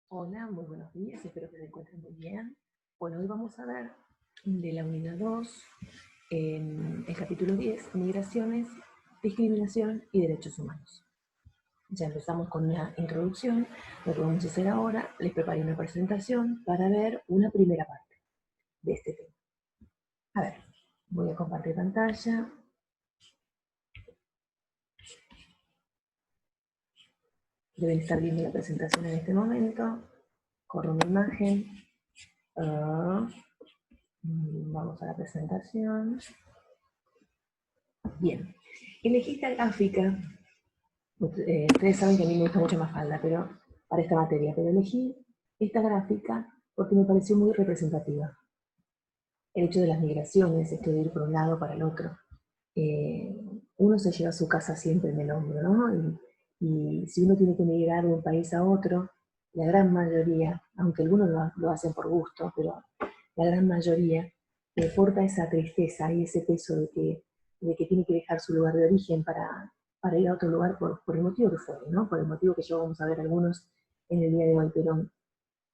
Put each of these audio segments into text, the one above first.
Hola, muy buenos días, espero que se encuentren muy bien. Bueno, hoy vamos a ver de la unidad 2, en el capítulo 10, Migraciones, Discriminación y Derechos Humanos. Ya empezamos con una introducción. Lo que vamos a hacer ahora, les preparé una presentación para ver una primera parte de este tema. A ver, voy a compartir pantalla. Deben estar viendo la presentación en este momento. Corro mi imagen. Vamos a la presentación. Bien, elegí esta gráfica. Ustedes saben que a mí me gusta mucho Mafalda, pero para esta materia, pero elegí esta gráfica porque me pareció muy representativa. El hecho de las migraciones, esto de ir por un lado para el otro. Eh, Uno se lleva a su casa siempre en el hombro, ¿no? Y si uno tiene que migrar de un país a otro, la gran mayoría, aunque algunos lo hacen por gusto, pero la gran mayoría porta esa tristeza y ese peso de que tiene que dejar su lugar de origen para ir a otro lugar por el motivo que fuere, ¿no? Por el motivo que ya vamos a ver algunos en el día de hoy, pero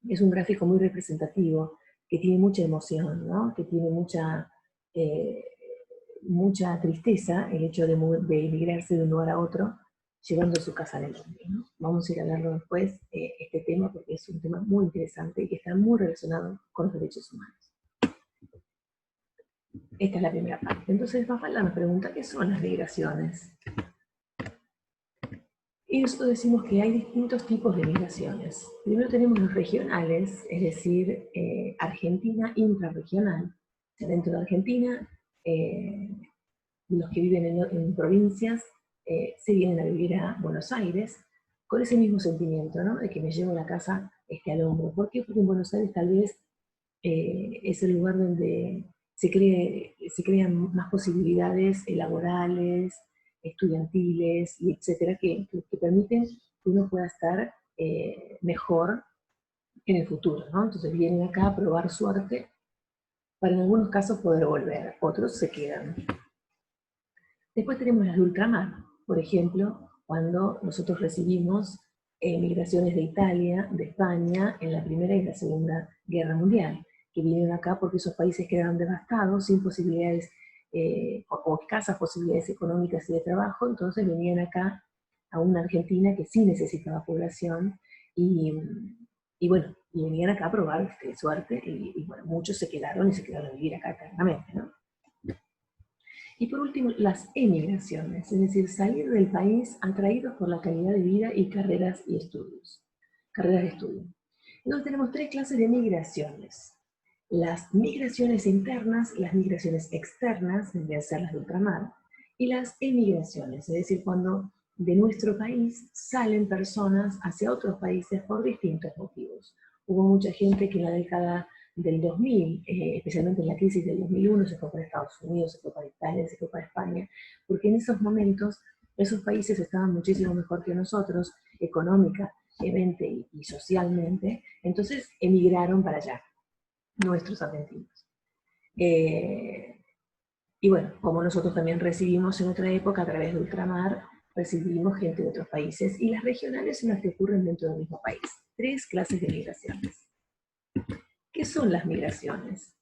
es un gráfico muy representativo, que tiene mucha emoción, ¿no? Que tiene eh, mucha tristeza el hecho de emigrarse de un lugar a otro, llevando su casa en el hombro, ¿no? Vamos a ir a verlo después, este tema, porque es un tema muy interesante y que está muy relacionado con los derechos humanos. Esta es la primera parte. Entonces, Mafalda nos pregunta, ¿qué son las migraciones? Y nosotros decimos que hay distintos tipos de migraciones. Primero tenemos los regionales, es decir, Argentina intrarregional. Dentro de Argentina, los que viven en provincias se vienen a vivir a Buenos Aires con ese mismo sentimiento, ¿no? De que me llevo la casa al hombro. ¿Por qué? Porque en Buenos Aires tal vez es el lugar donde se crean más posibilidades laborales, estudiantiles, y etcétera, que permiten que uno pueda estar mejor en el futuro, ¿no? Entonces vienen acá a probar suerte para en algunos casos poder volver, otros se quedan. Después tenemos las de ultramar, por ejemplo, cuando nosotros recibimos migraciones de Italia, de España, en la Primera y la Segunda Guerra Mundial, que vinieron acá porque esos países quedaron devastados, sin posibilidades o escasas posibilidades económicas y de trabajo, entonces venían acá a una Argentina que sí necesitaba población y, y bueno, y venían acá a probar suerte y bueno, muchos se quedaron a vivir acá eternamente, ¿no? Y por último, las emigraciones, es decir, salir del país atraídos por la calidad de vida y carreras y estudios. Carreras de estudio. Entonces tenemos tres clases de migraciones. Las migraciones internas, las migraciones externas, deben ser las de ultramar, y las emigraciones, es decir, cuando de nuestro país salen personas hacia otros países por distintos motivos. Hubo mucha gente que en la década del 2000, especialmente en la crisis del 2001, se fue para Estados Unidos, se fue para Italia, se fue para España, porque en esos momentos esos países estaban muchísimo mejor que nosotros, económicamente y socialmente, entonces emigraron para allá, nuestros argentinos. Y bueno, como nosotros también recibimos en otra época a través de ultramar, recibimos gente de otros países, y las regionales son las que ocurren dentro del mismo país. Tres clases de migraciones. ¿Qué son las migraciones?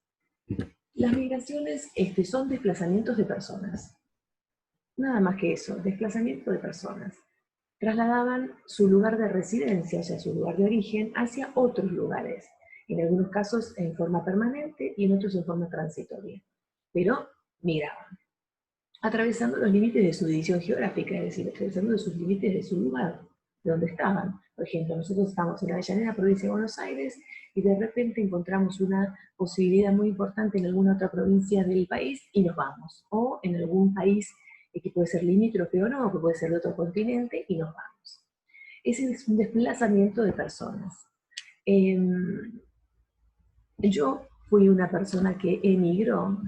Las migraciones son desplazamientos de personas. Nada más que eso, desplazamiento de personas. Trasladaban su lugar de residencia, o sea, su lugar de origen, hacia otros lugares. En algunos casos en forma permanente y en otros en forma transitoria. Pero migraban, atravesando los límites de su división geográfica, es decir, atravesando sus límites de su lugar, de donde estaban. Por ejemplo, nosotros estamos en Avellaneda, provincia de Buenos Aires, y de repente encontramos una posibilidad muy importante en alguna otra provincia del país y nos vamos. O en algún país que puede ser limítrofe o no, que puede ser de otro continente, y nos vamos. Ese es un desplazamiento de personas. Yo fui una persona que emigró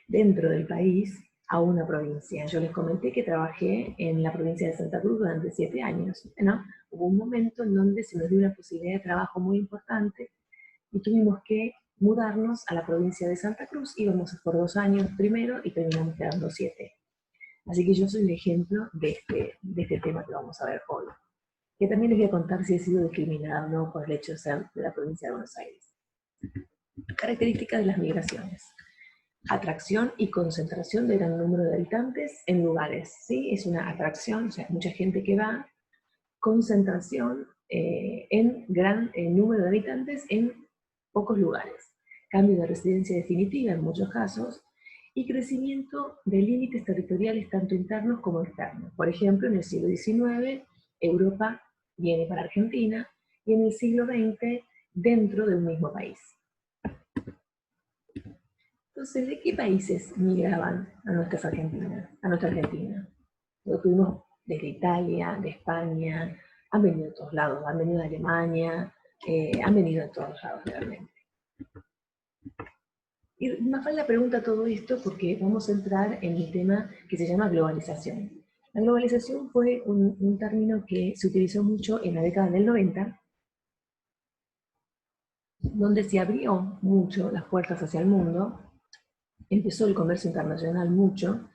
dentro del país a una provincia. Yo les comenté que trabajé en la provincia de Santa Cruz durante 7 años, ¿no? Hubo un momento en donde se nos dio una posibilidad de trabajo muy importante y tuvimos que mudarnos a la provincia de Santa Cruz. Íbamos por 2 años primero y terminamos quedando 7. Así que yo soy el ejemplo de este tema que vamos a ver hoy. que también les voy a contar si he sido discriminada o no por el hecho de ser de la provincia de Buenos Aires. Características de las migraciones. Atracción y concentración de gran número de habitantes en lugares, ¿sí? Es una atracción, o sea, mucha gente que va, concentración en gran número de habitantes en pocos lugares, cambio de residencia definitiva en muchos casos, y crecimiento de límites territoriales tanto internos como externos. Por ejemplo, en el siglo XIX, Europa viene para Argentina, y en el siglo XX, dentro de un mismo país. Entonces, ¿de qué países migraban a nuestra Argentina? Lo tuvimos desde Italia, de España, han venido de todos lados, han venido de Alemania, han venido de todos lados realmente. Y Mafalda pregunta todo esto porque vamos a entrar en el tema que se llama globalización. La globalización fue un término que se utilizó mucho en la década del 90, donde se abrió mucho las puertas hacia el mundo, empezó el comercio internacional mucho,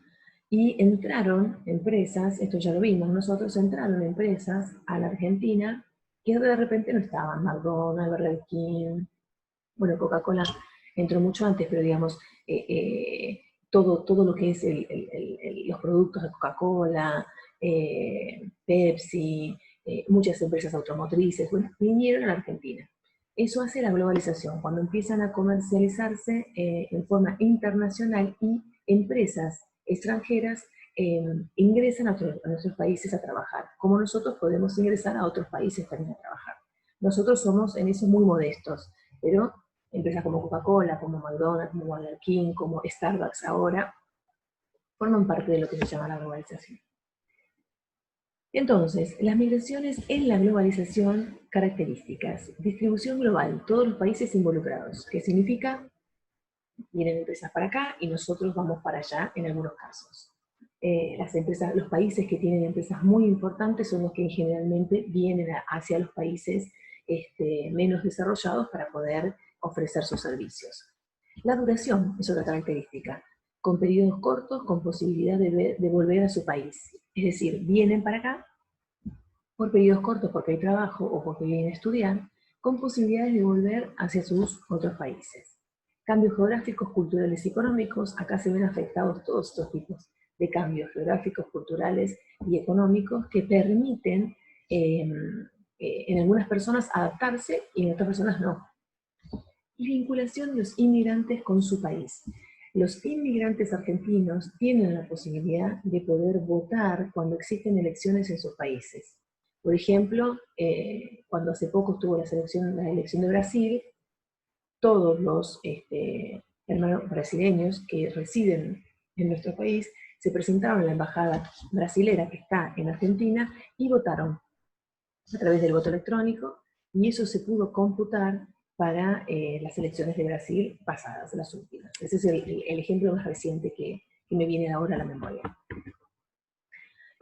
y entraron empresas, esto ya lo vimos nosotros, entraron empresas a la Argentina que de repente no estaban, McDonald's, Burger King, bueno, Coca-Cola entró mucho antes, pero digamos, todo lo que es los productos de Coca-Cola, Pepsi, muchas empresas automotrices, bueno, vinieron a la Argentina. Eso hace la globalización, cuando empiezan a comercializarse en forma internacional y empresas extranjeras ingresan a nuestros países a trabajar, como nosotros podemos ingresar a otros países también a trabajar. Nosotros somos en eso muy modestos, pero empresas como Coca-Cola, como McDonald's, como Burger King, como Starbucks ahora, forman parte de lo que se llama la globalización. Entonces, las migraciones en la globalización, características. Distribución global, todos los países involucrados. ¿Qué significa? Vienen empresas para acá y nosotros vamos para allá en algunos casos. Los países que tienen empresas muy importantes son los que generalmente vienen hacia los países menos desarrollados para poder ofrecer sus servicios. La duración es otra característica, con periodos cortos, con posibilidad de volver a su país. Es decir, vienen para acá por periodos cortos porque hay trabajo o porque vienen a estudiar, con posibilidades de volver hacia sus otros países. Cambios geográficos, culturales y económicos, acá se ven afectados todos estos tipos de cambios geográficos, culturales y económicos que permiten en algunas personas adaptarse y en otras personas no. Y vinculación de los inmigrantes con su país. Los inmigrantes argentinos tienen la posibilidad de poder votar cuando existen elecciones en sus países. Por ejemplo, cuando hace poco estuvo la elección de Brasil, todos los hermanos brasileños que residen en nuestro país se presentaron en la embajada brasilera que está en Argentina y votaron a través del voto electrónico, y eso se pudo computar para las elecciones de Brasil pasadas, las últimas. Ese es el ejemplo más reciente que me viene ahora a la memoria.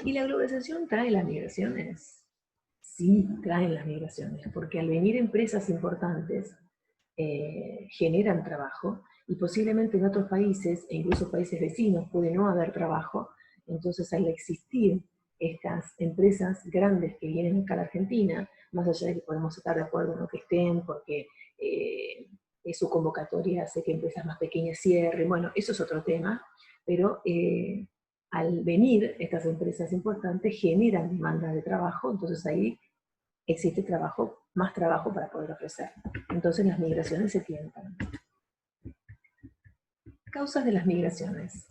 ¿Y la globalización trae las migraciones? Sí, traen las migraciones, porque al venir empresas importantes generan trabajo, y posiblemente en otros países, e incluso países vecinos, puede no haber trabajo. Entonces, al existir estas empresas grandes que vienen acá a la Argentina, más allá de que podemos estar de acuerdo en lo que estén, porque su convocatoria hace que empresas más pequeñas cierren, bueno, eso es otro tema, pero al venir estas empresas importantes generan demanda de trabajo, entonces ahí existe más trabajo para poder ofrecer. Entonces las migraciones se tientan. Causas de las migraciones.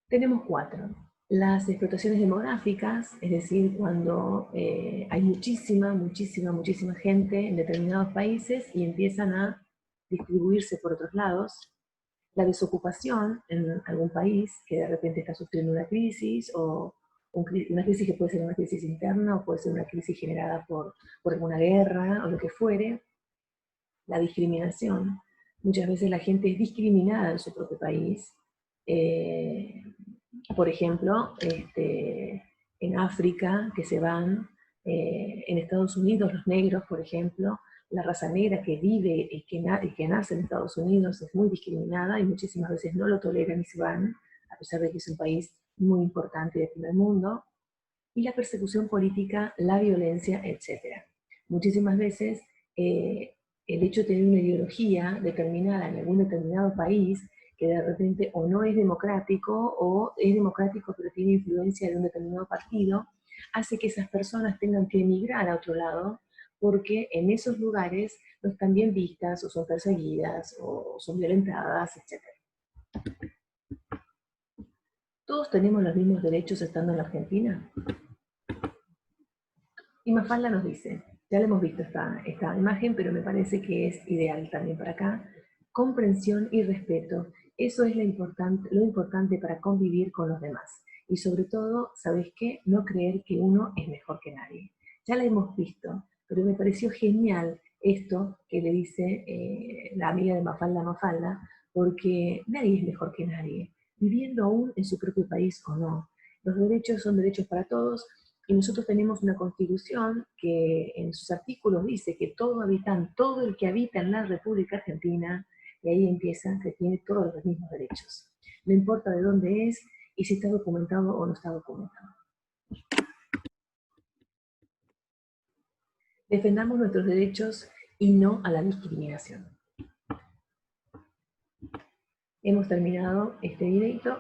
Tenemos 4. Las explotaciones demográficas, es decir, cuando hay muchísima gente en determinados países y empiezan a distribuirse por otros lados. La desocupación en algún país que de repente está sufriendo una crisis, o una crisis que puede ser una crisis interna o puede ser una crisis generada por alguna guerra o lo que fuere. La discriminación. Muchas veces la gente es discriminada en su propio país. Por ejemplo, en África, que se van, en Estados Unidos, los negros, por ejemplo, la raza negra que vive y que nace en Estados Unidos es muy discriminada y muchísimas veces no lo toleran y se van, a pesar de que es un país muy importante del primer mundo. y la persecución política, la violencia, etc. Muchísimas veces el hecho de tener una ideología determinada en algún determinado país, que de repente o no es democrático, o es democrático pero tiene influencia de un determinado partido, hace que esas personas tengan que emigrar a otro lado, porque en esos lugares no están bien vistas, o son perseguidas, o son violentadas, etc. ¿Todos tenemos los mismos derechos estando en la Argentina? Y Mafalda nos dice, ya le hemos visto esta imagen, pero me parece que es ideal también para acá, comprensión y respeto. Eso es lo importante para convivir con los demás. Y sobre todo, ¿sabes qué? No creer que uno es mejor que nadie. Ya la hemos visto, pero me pareció genial esto que le dice la amiga de Mafalda a Mafalda, porque nadie es mejor que nadie, viviendo aún en su propio país o no. Los derechos son derechos para todos, y nosotros tenemos una constitución que en sus artículos dice que todo el que habita en la República Argentina, y ahí empieza, que tiene todos los mismos derechos. No importa de dónde es y si está documentado o no está documentado. Defendamos nuestros derechos y no a la discriminación. Hemos terminado este directo.